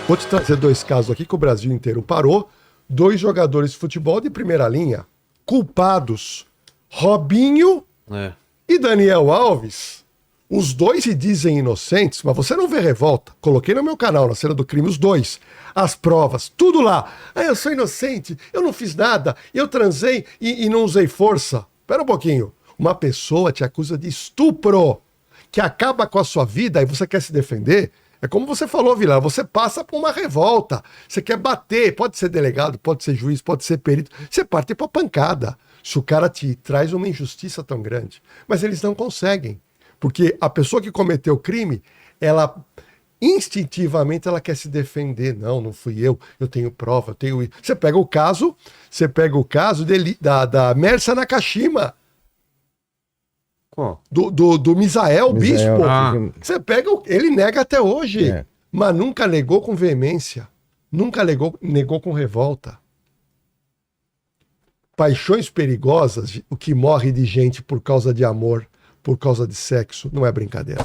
Vou te trazer 2 casos aqui que o Brasil inteiro parou. 2 jogadores de futebol de primeira linha, culpados. Robinho e Daniel Alves. Os 2 se dizem inocentes, mas você não vê revolta. Coloquei no meu canal, na cena do crime, os 2. As provas, tudo lá. Eu sou inocente, eu não fiz nada, eu transei e não usei força. Espera um pouquinho. Uma pessoa te acusa de estupro, que acaba com a sua vida e você quer se defender. É como você falou, Vilar, você passa por uma revolta. Você quer bater, pode ser delegado, pode ser juiz, pode ser perito. Você parte pra pancada. Se o cara te traz uma injustiça tão grande. Mas eles não conseguem. Porque a pessoa que cometeu o crime, ela instintivamente ela quer se defender. Não fui eu tenho prova, eu tenho... Você pega o caso da Mércia Nakashima. Do Misael Bispo. Você pega, ele nega até hoje, mas nunca negou com veemência, nunca negou com revolta. Paixões perigosas, o que morre de gente por causa de amor, por causa de sexo, não é brincadeira.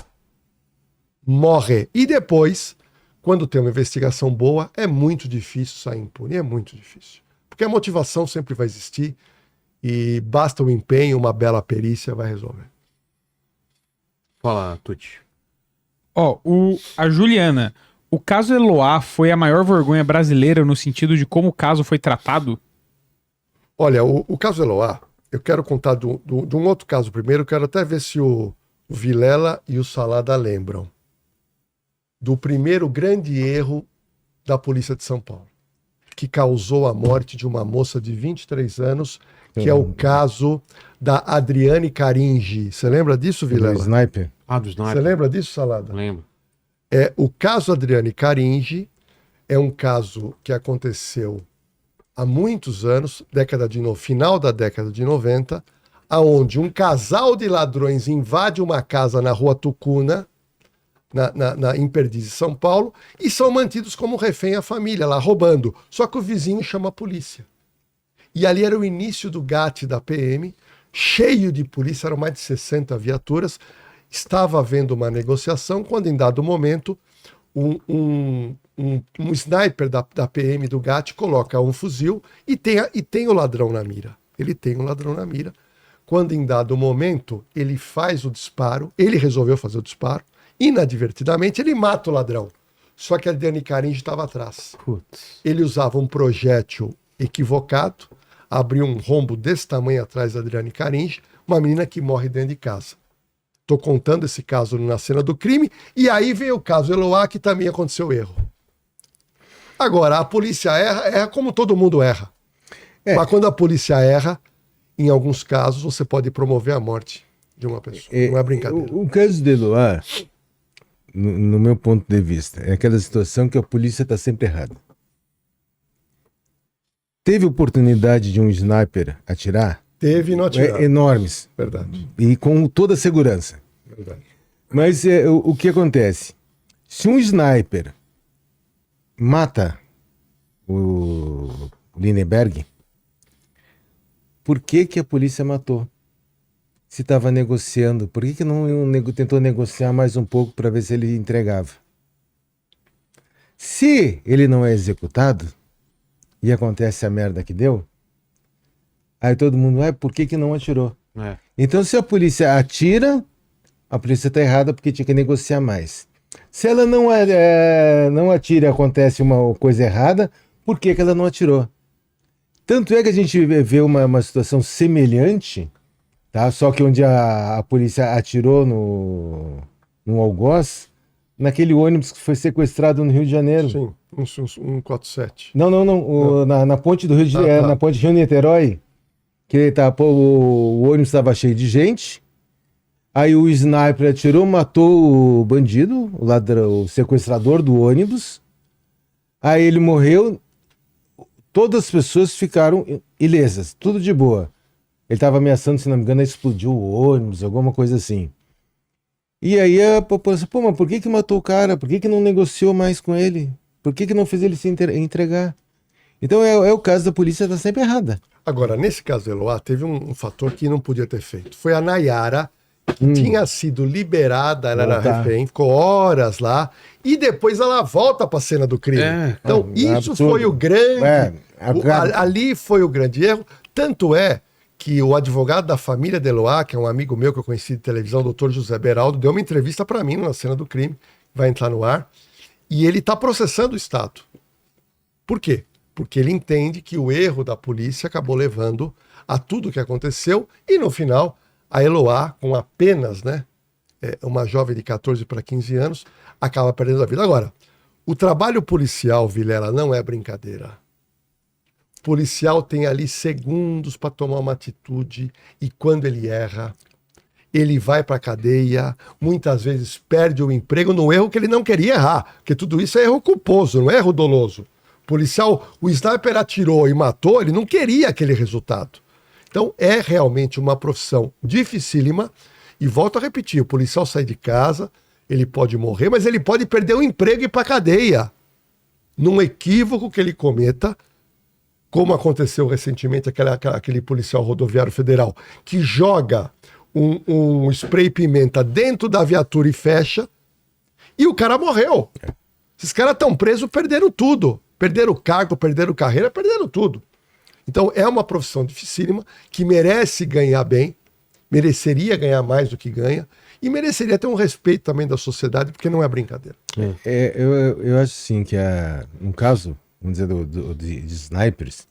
Morre. E depois, quando tem uma investigação boa, é muito difícil sair impune, é muito difícil. Porque a motivação sempre vai existir e basta o empenho, uma bela perícia vai resolver. Fala, Tuti. A Juliana, o caso Eloá foi a maior vergonha brasileira no sentido de como o caso foi tratado? Olha, o caso Eloá, eu quero contar de um outro caso primeiro, eu quero até ver se o Vilela e o Salada lembram. Do primeiro grande erro da polícia de São Paulo, que causou a morte de uma moça de 23 anos, que é o caso da Adriane Caringi. Você lembra disso, Vilela? Do sniper. Do sniper. Você lembra disso, Salada? Lembro. O caso Adriane Caringi é um caso que aconteceu há muitos anos, final da década de 90, aonde um casal de ladrões invade uma casa na Rua Tucuna, em Perdizes, São Paulo, e são mantidos como refém a família lá, roubando. Só que o vizinho chama a polícia. E ali era o início do GAT da PM, cheio de polícia, eram mais de 60 viaturas. Estava havendo uma negociação, quando em dado momento, um sniper da PM do GAT coloca um fuzil e tem o ladrão na mira. Ele tem um ladrão na mira. Quando em dado momento ele faz o disparo, ele resolveu fazer o disparo, inadvertidamente ele mata o ladrão. Só que a Adriane Caringi estava atrás. Ele usava um projétil equivocado, abriu um rombo desse tamanho atrás da Adriane Caringi, uma menina que morre dentro de casa. Estou contando esse caso na cena do crime, e aí vem o caso Eloá, que também aconteceu erro. Agora, a polícia erra como todo mundo erra. Mas quando a polícia erra, em alguns casos, você pode promover a morte de uma pessoa. Não é brincadeira. O caso de Eloá, no meu ponto de vista, é aquela situação que a polícia está sempre errada. Teve oportunidade de um sniper atirar? Teve e não atirar. Enormes. Verdade. E com toda a segurança. Verdade. Mas o que acontece? Se um sniper mata o Lindbergh, por que a polícia matou? Se estava negociando, por que não tentou negociar mais um pouco para ver se ele entregava? Se ele não é executado, e acontece a merda que deu, aí todo mundo, por que não atirou? Então, se a polícia atira, a polícia está errada porque tinha que negociar mais. Se ela não atira e acontece uma coisa errada, por que ela não atirou? Tanto é que a gente vê uma situação semelhante, tá? Só que onde a polícia atirou no algoz, naquele ônibus que foi sequestrado no Rio de Janeiro. Sim, 147. Não. Na ponte do Rio de Janeiro, na ponte Rio-Niterói, que o ônibus estava cheio de gente. Aí o sniper atirou, matou o bandido, o ladrão, o sequestrador do ônibus. Aí ele morreu. Todas as pessoas ficaram ilesas, tudo de boa. Ele estava ameaçando, se não me engano, a explodir o ônibus, alguma coisa assim. E aí a população, mas por que matou o cara? Por que não negociou mais com ele? Por que não fez ele se entregar? Então é o caso da polícia, está sempre errada. Agora, nesse caso do Eloá, teve um fator que não podia ter feito. Foi a Nayara tinha sido liberada, ela era Voltar. refém, ficou horas lá, e depois ela volta para a cena do crime. Então, isso absurdo. foi o grande. Agora- Ali foi o grande erro. Tanto é que o advogado da família de Eloá, que é um amigo meu que eu conheci de televisão, o doutor José Beraldo, deu uma entrevista para mim na cena do crime, vai entrar no ar, e ele está processando o Estado. Por quê? Porque ele entende que o erro da polícia acabou levando a tudo o que aconteceu, e no final, a Eloá, com apenas, né, uma jovem de 14 para 15 anos, acaba perdendo a vida. Agora, o trabalho policial, Vilela, não é brincadeira. O policial tem ali segundos para tomar uma atitude, e quando ele erra, ele vai para a cadeia, muitas vezes perde o emprego no erro que ele não queria errar, porque tudo isso é erro culposo, não é erro doloso. O policial, o sniper atirou e matou, ele não queria aquele resultado. Então é realmente uma profissão dificílima, e volto a repetir, o policial sai de casa, ele pode morrer, mas ele pode perder o emprego e ir para a cadeia, num equívoco que ele cometa, como aconteceu recentemente aquele policial rodoviário federal, que joga um spray pimenta dentro da viatura e fecha, e o cara morreu. Esses caras estão presos, perderam tudo. Perderam o cargo, perderam carreira, perderam tudo. Então é uma profissão dificílima, que merece ganhar bem, mereceria ganhar mais do que ganha, e mereceria ter um respeito também da sociedade, porque não é brincadeira. Eu acho assim que no caso, vamos dizer, de snipers,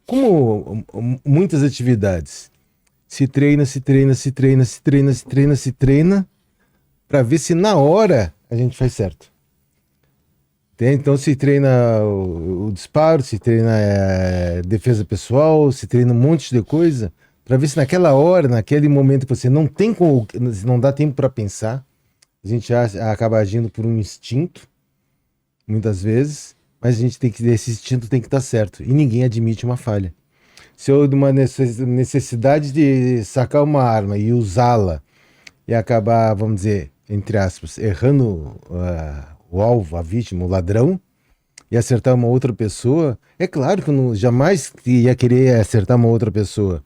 como muitas atividades, se treina para ver se na hora a gente faz certo. Então se treina o disparo, se treina defesa pessoal, se treina um monte de coisa, para ver se naquela hora, naquele momento que você não dá tempo para pensar, a gente acaba agindo por um instinto, muitas vezes, mas esse instinto tem que estar certo, e ninguém admite uma falha. Se eu de uma necessidade de sacar uma arma e usá-la e acabar, vamos dizer, entre aspas, errando o alvo, a vítima, o ladrão, e acertar uma outra pessoa, é claro que eu jamais ia querer acertar uma outra pessoa.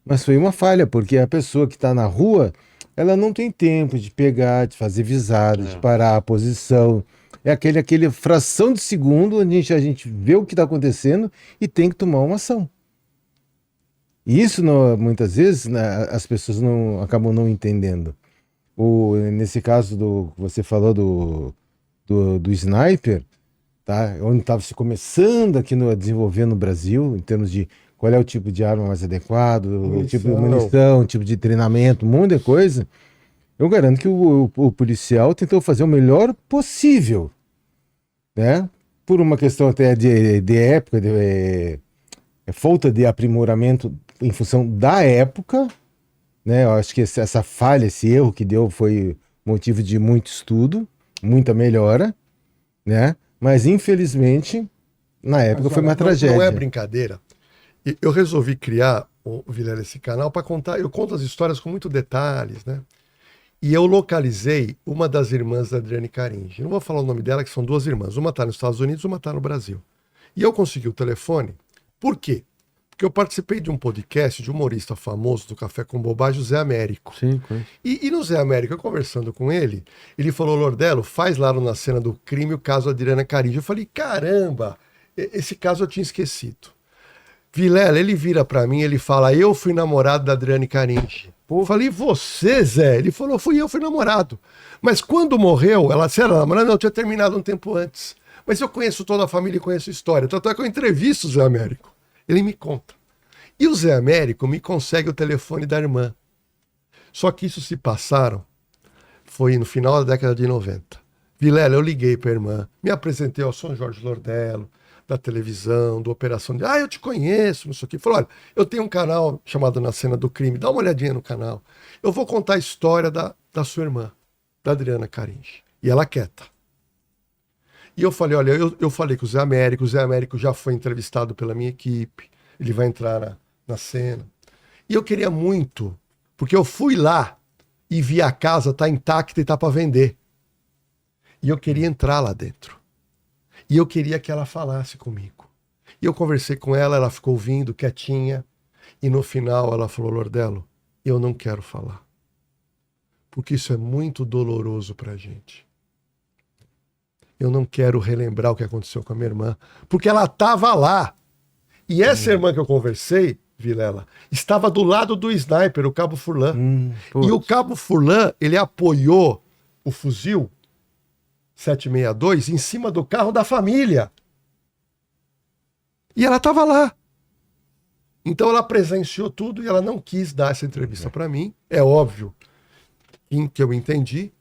Mas foi uma falha, porque a pessoa que está na rua, ela não tem tempo de pegar, de fazer visada, de parar a posição. É aquele fração de segundo onde a gente vê o que está acontecendo e tem que tomar uma ação. E isso, muitas vezes, as pessoas acabam não entendendo. Nesse caso que você falou do sniper, tá? Onde estava se começando aqui a desenvolver no Brasil, em termos de qual é o tipo de arma mais adequado, o tipo de munição, o tipo de treinamento, um monte de coisa. Eu garanto que o policial tentou fazer o melhor possível, né? Por uma questão até de época, falta de aprimoramento em função da época, né? Eu acho que essa falha, esse erro que deu foi motivo de muito estudo, muita melhora, né? Mas infelizmente, na época foi uma tragédia. Não é brincadeira. Eu resolvi criar, Vilela, esse canal para contar. Eu conto as histórias com muito detalhes, né? E eu localizei uma das irmãs da Adriane Caringi. Não vou falar o nome dela, que são duas irmãs. Uma está nos Estados Unidos, uma está no Brasil. E eu consegui o telefone. Por quê? Porque eu participei de um podcast de um humorista famoso do Café com Bobagem, o Zé Américo. Sim. E no Zé Américo, eu conversando com ele, ele falou: Lordelo, faz lá na cena do crime o caso da Adriana Caringi. Eu falei: caramba, esse caso eu tinha esquecido. Vilela, ele vira pra mim, ele fala: eu fui namorado da Adriane Caringi. Eu falei: você, Zé? Ele falou: fui namorado. Mas quando morreu, você era namorada? Não, eu tinha terminado um tempo antes. Mas eu conheço toda a família e conheço a história. Tanto é que eu entrevisto o Zé Américo. Ele me conta. E o Zé Américo me consegue o telefone da irmã. Só que isso se passaram, foi no final da década de 90. Vilela, eu liguei pra irmã, me apresentei ao São Jorge Lordelo, da televisão, do Operação de... eu te conheço, não sei o quê. Falou: olha, eu tenho um canal chamado Na Cena do Crime, dá uma olhadinha no canal. Eu vou contar a história da sua irmã, da Adriana Caringi. E ela quieta. E eu falei: olha, eu falei com o Zé Américo já foi entrevistado pela minha equipe, ele vai entrar na cena. E eu queria muito, porque eu fui lá e vi a casa tá intacta e tá para vender. E eu queria entrar lá dentro. E eu queria que ela falasse comigo. E eu conversei com ela, ela ficou ouvindo, quietinha. E no final ela falou: Lordelo, Eu não quero falar. Porque isso é muito doloroso pra gente. Eu não quero relembrar o que aconteceu com a minha irmã, porque ela estava lá. E essa irmã que eu conversei, Vilela, estava do lado do sniper, o Cabo Furlan. E o Cabo Furlan, ele apoiou o fuzil 762 em cima do carro da família. E ela estava lá. Então ela presenciou tudo e ela não quis dar essa entrevista para mim. É óbvio que eu entendi.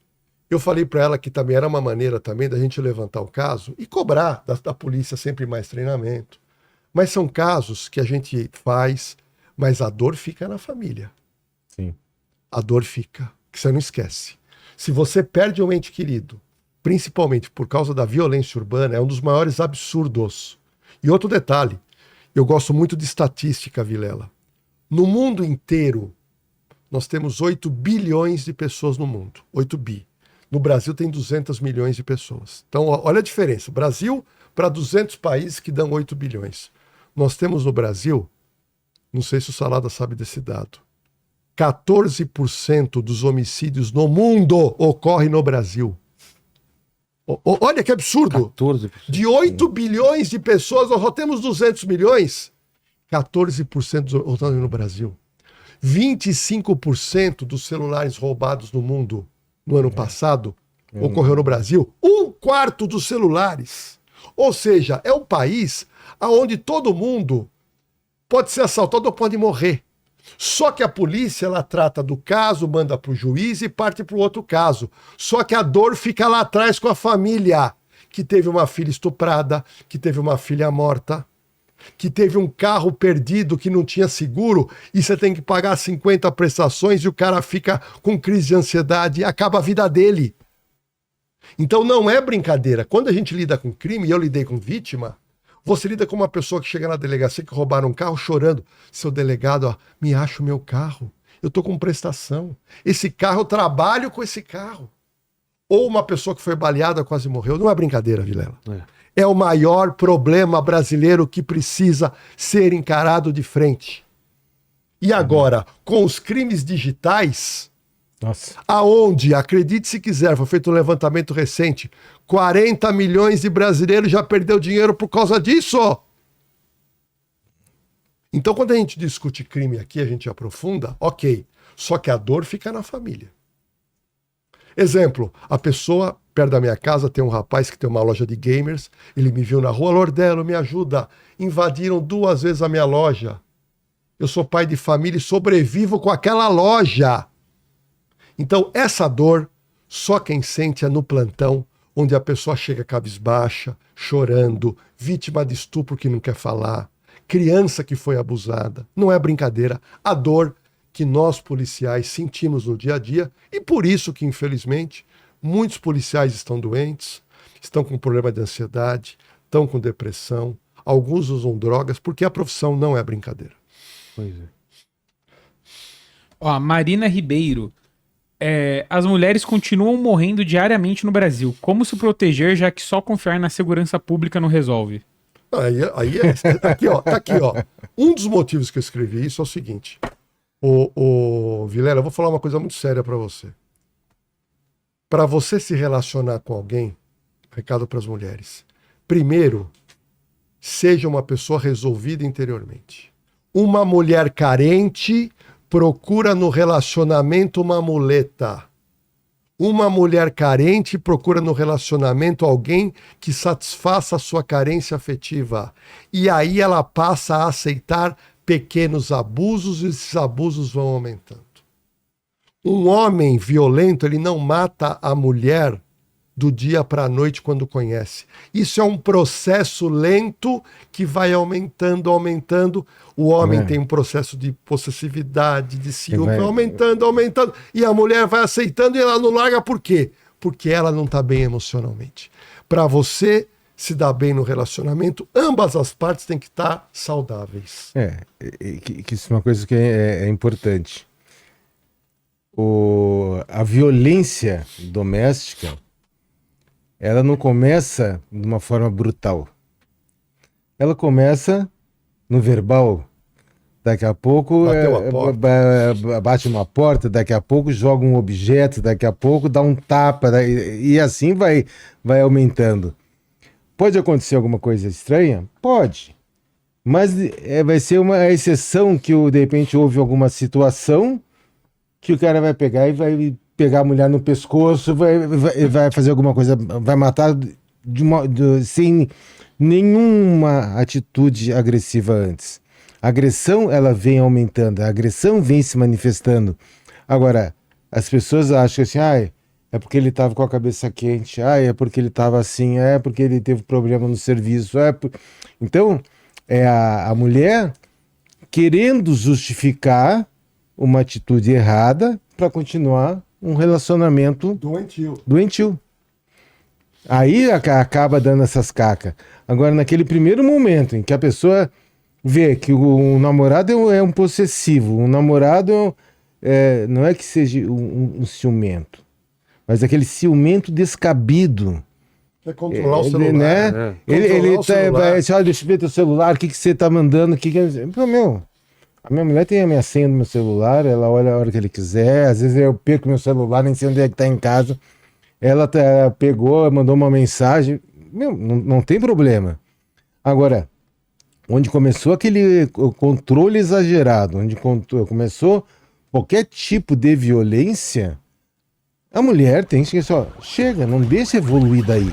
Eu falei para ela que também era uma maneira também da gente levantar o caso e cobrar da polícia sempre mais treinamento. Mas são casos que a gente faz, mas a dor fica na família. Sim. A dor fica, que você não esquece. Se você perde um ente querido, principalmente por causa da violência urbana, é um dos maiores absurdos. E outro detalhe, eu gosto muito de estatística, Vilela. No mundo inteiro, nós temos 8 bilhões de pessoas no mundo. 8 bi. No Brasil tem 200 milhões de pessoas. Então, olha a diferença. Brasil para 200 países que dão 8 bilhões. Nós temos no Brasil, não sei se o Salada sabe desse dado, 14% dos homicídios no mundo ocorrem no Brasil. Olha que absurdo. 14%. De 8 bilhões de pessoas, nós só temos 200 milhões. 14% ocorrem no Brasil. 25% dos celulares roubados no mundo no ano passado ocorreu no Brasil. 1/4 dos celulares. Ou seja, é um país onde todo mundo pode ser assaltado ou pode morrer. Só que a polícia, ela trata do caso, manda para o juiz e parte para o outro caso. Só que a dor fica lá atrás com a família, que teve uma filha estuprada, que teve uma filha morta, que teve um carro perdido que não tinha seguro e você tem que pagar 50 prestações e o cara fica com crise de ansiedade e acaba a vida dele. Então não é brincadeira. Quando a gente lida com crime, e eu lidei com vítima, você lida com uma pessoa que chega na delegacia que roubaram um carro chorando. Seu delegado, ó, me acha o meu carro. Eu tô com prestação. Esse carro, eu trabalho com esse carro. Ou uma pessoa que foi baleada, quase morreu. Não é brincadeira, Vilela. É o maior problema brasileiro que precisa ser encarado de frente. E agora, com os crimes digitais, Nossa. aonde, acredite se quiser, foi feito um levantamento recente, 40 milhões de brasileiros já perdeu dinheiro por causa disso. Então, quando a gente discute crime aqui, a gente aprofunda, ok. Só que a dor fica na família. Exemplo, a pessoa perto da minha casa tem um rapaz que tem uma loja de gamers, ele me viu na rua, Lordelo, me ajuda, invadiram 2 vezes a minha loja. Eu sou pai de família e sobrevivo com aquela loja. Então, essa dor, só quem sente é no plantão, onde a pessoa chega cabisbaixa, chorando, vítima de estupro que não quer falar, criança que foi abusada. Não é brincadeira. A dor que nós policiais sentimos no dia a dia e por isso que, infelizmente, muitos policiais estão doentes, estão com problema de ansiedade, estão com depressão, alguns usam drogas, porque a profissão não é brincadeira. Pois é. Ó, Marina Ribeiro. As mulheres continuam morrendo diariamente no Brasil. Como se proteger, já que só confiar na segurança pública não resolve? Tá aqui, ó. Um dos motivos que eu escrevi isso é o seguinte. Vilela, eu vou falar uma coisa muito séria pra você. Para você se relacionar com alguém, recado para as mulheres. Primeiro, seja uma pessoa resolvida interiormente. Uma mulher carente procura no relacionamento uma muleta. Uma mulher carente procura no relacionamento alguém que satisfaça a sua carência afetiva. E aí ela passa a aceitar pequenos abusos e esses abusos vão aumentando. Um homem violento, ele não mata a mulher do dia para a noite quando conhece. Isso é um processo lento que vai aumentando. O homem tem um processo de possessividade, de ciúme, aumentando. E a mulher vai aceitando e ela não larga por quê? Porque ela não está bem emocionalmente. Para você se dar bem no relacionamento, ambas as partes têm que estar saudáveis. Que isso é uma coisa que é importante. A violência doméstica, ela não começa de uma forma brutal. Ela começa no verbal, daqui a pouco Bateu a porta. bate uma porta, daqui a pouco joga um objeto, daqui a pouco dá um tapa, e assim vai aumentando. Pode acontecer alguma coisa estranha? Pode. Mas vai ser uma exceção que de repente houve alguma situação que o cara vai pegar e vai pegar a mulher no pescoço, vai fazer alguma coisa, vai matar sem nenhuma atitude agressiva antes. A agressão, ela vem aumentando, a agressão vem se manifestando. Agora, as pessoas acham assim, é porque ele estava com a cabeça quente, é porque ele estava assim, é porque ele teve problema no serviço. Então, é a mulher querendo justificar uma atitude errada para continuar um relacionamento doentio. Aí acaba dando essas cacas. Agora, naquele primeiro momento em que a pessoa vê que o namorado é um possessivo, o namorado não é que seja um ciumento, mas aquele ciumento descabido. É controlar o celular. Né? Ele vai dizer, olha, deixa eu ver teu celular, o que você tá mandando, a minha mulher tem a minha senha do meu celular, ela olha a hora que ele quiser, às vezes eu perco meu celular, nem sei onde é que tá em casa. Ela pegou, mandou uma mensagem, não tem problema. Agora, onde começou aquele controle exagerado, onde começou qualquer tipo de violência, a mulher tem que chega, não deixa evoluir daí.